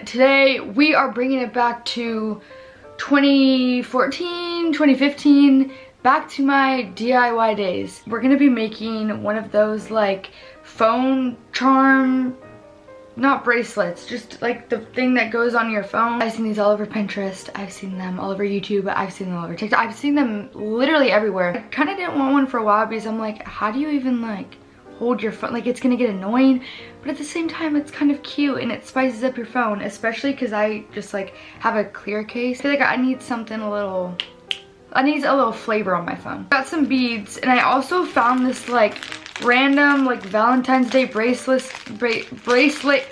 Today we are bringing it back to 2014, 2015, back to my DIY days. We're gonna be making one of those like phone charm, not bracelets, just like the thing that goes on your phone. I've seen these all over Pinterest, I've seen them all over YouTube, I've seen them all over TikTok, I've seen them literally everywhere. I kind of didn't want one for a while because I'm like, how do you even like hold your phone? Like, it's gonna get annoying, but at the same time it's kind of cute and it spices up your phone, especially because I just like have a clear case. I feel like I need something a little flavor on my phone. Got some beads, and I also found this like random like Valentine's Day bracelet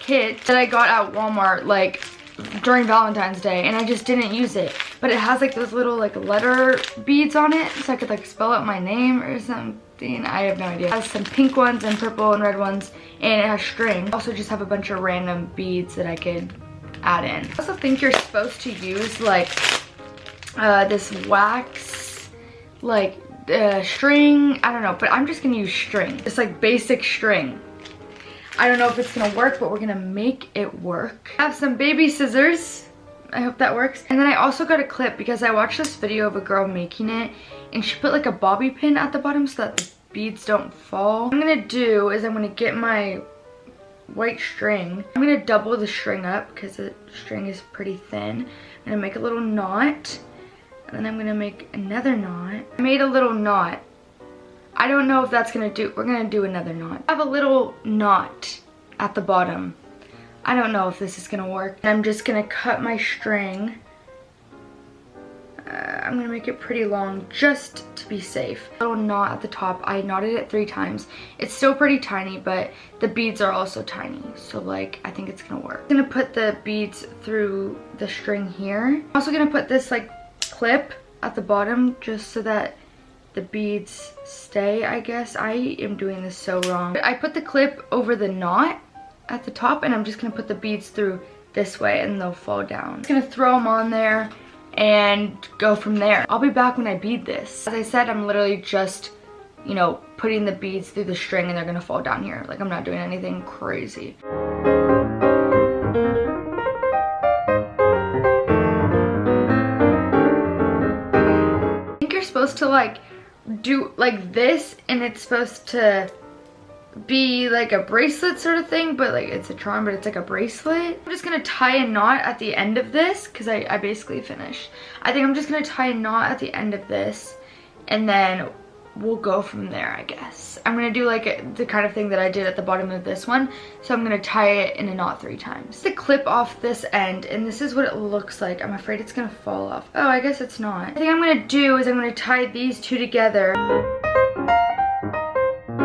kit that I got at Walmart like during Valentine's Day, and I just didn't use it, but it has like those little like letter beads on it so I could like spell out my name or something. I have no idea. It has some pink ones and purple and red ones, and it has string. I also just have a bunch of random beads that I could add in. I also think you're supposed to use like this wax like string. I don't know, but I'm just gonna use string. It's like basic string. I don't know if it's gonna work, but we're gonna make it work. I have some baby scissors. I hope that works. And then I also got a clip because I watched this video of a girl making it, and she put like a bobby pin at the bottom so that the beads don't fall. What I'm gonna do is I'm gonna get my white string. I'm gonna double the string up because the string is pretty thin. I'm gonna make a little knot, and then I'm gonna make another knot. I made a little knot. I don't know if that's gonna do, we're gonna do another knot. I have a little knot at the bottom. I don't know if this is gonna work. I'm just gonna cut my string. I'm gonna make it pretty long just to be safe. A little knot at the top. I knotted it 3 times. It's still pretty tiny, but the beads are also tiny. So like, I think it's gonna work. I'm gonna put the beads through the string here. I'm also gonna put this like clip at the bottom just so that the beads stay, I guess. I am doing this so wrong. I put the clip over the knot at the top, and I'm just gonna put the beads through this way and they'll fall down. I'm just gonna throw them on there and go from there. I'll be back when I bead this. As I said, I'm literally just, you know, putting the beads through the string and they're gonna fall down here. Like, I'm not doing anything crazy. I think you're supposed to like do like this, and it's supposed to be like a bracelet sort of thing, but like it's a charm, but it's like a bracelet. I'm just gonna tie a knot at the end of this because I basically finished. I think I'm just gonna tie a knot at the end of this, and then we'll go from there, I guess. I'm gonna do like the kind of thing that I did at the bottom of this one, so I'm gonna tie it in a knot 3 times. The clip off this end, and this is what it looks like. I'm afraid it's gonna fall off. Oh, I guess it's not. The thing I'm gonna do is I'm gonna tie these 2 together.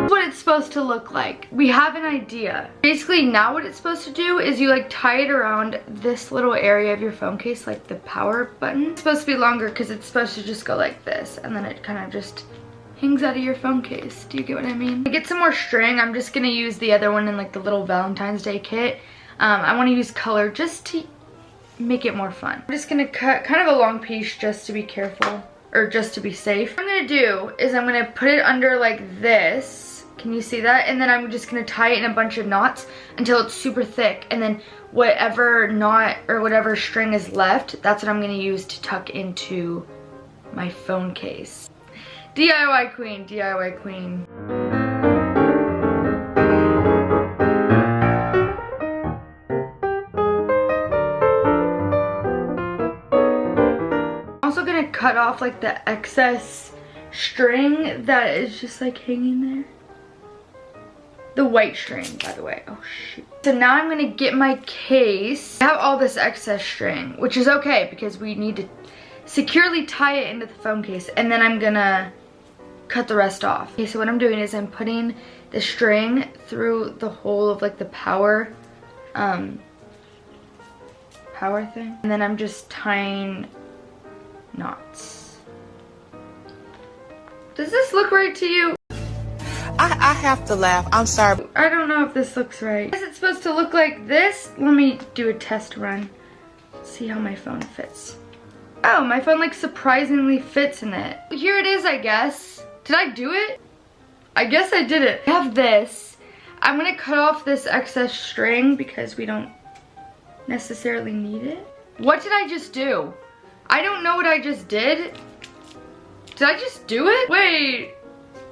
What it's supposed to look like. We have an idea. Basically, now what it's supposed to do is you like tie it around this little area of your phone case, like the power button. It's supposed to be longer because it's supposed to just go like this, and then it kind of just hangs out of your phone case. Do you get what I mean? To get some more string, I'm just gonna use the other one in like the little Valentine's Day kit. I want to use color just to make it more fun. I'm just gonna cut kind of a long piece just to be careful, or just to be safe. What I'm gonna do is I'm gonna put it under like this. Can you see that? And then I'm just gonna tie it in a bunch of knots until it's super thick, and then whatever knot or whatever string is left, that's what I'm gonna use to tuck into my phone case. DIY queen, DIY queen. I'm also gonna cut off like the excess string that is just like hanging there. The white string, by the way. Oh shoot. So now I'm gonna get my case. I have all this excess string, which is okay because we need to securely tie it into the phone case, and then I'm gonna cut the rest off. Okay, so what I'm doing is I'm putting the string through the hole of like the power thing, and then I'm just tying knots. Does this look right to you? I have to laugh. I'm sorry. I don't know if this looks right. Is it supposed to look like this? Let me do a test run. See how my phone fits. Oh, my phone like surprisingly fits in it. Here it is, I guess. Did I do it? I guess I did it. I have this. I'm gonna cut off this excess string because we don't necessarily need it. What did I just do? I don't know what I just did. Did I just do it? Wait.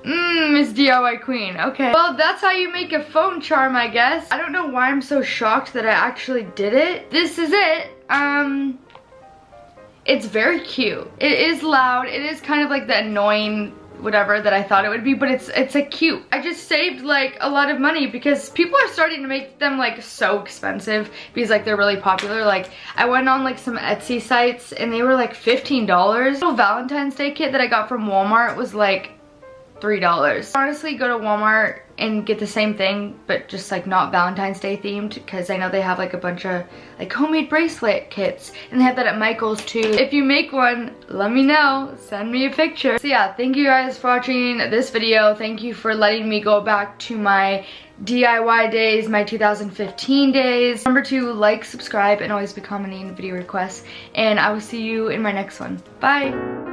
Miss DIY Queen. Okay. Well, that's how you make a phone charm, I guess. I don't know why I'm so shocked that I actually did it. This is it. It's very cute. It is loud. It is kind of like the annoying whatever that I thought it would be, but it's a cute. I just saved like a lot of money because people are starting to make them like so expensive because like they're really popular. Like I went on like some Etsy sites and they were like $15. The little Valentine's Day kit that I got from Walmart was like $3. Honestly, go to Walmart and get the same thing, but just like not Valentine's Day themed, because I know they have like a bunch of like homemade bracelet kits, and they have that at Michael's too. If you make one, let me know, send me a picture. So yeah, thank you guys for watching this video. Thank you for letting me go back to my DIY days, my 2015 days. Remember to like, subscribe, and always be commenting video requests, and I will see you in my next one. Bye.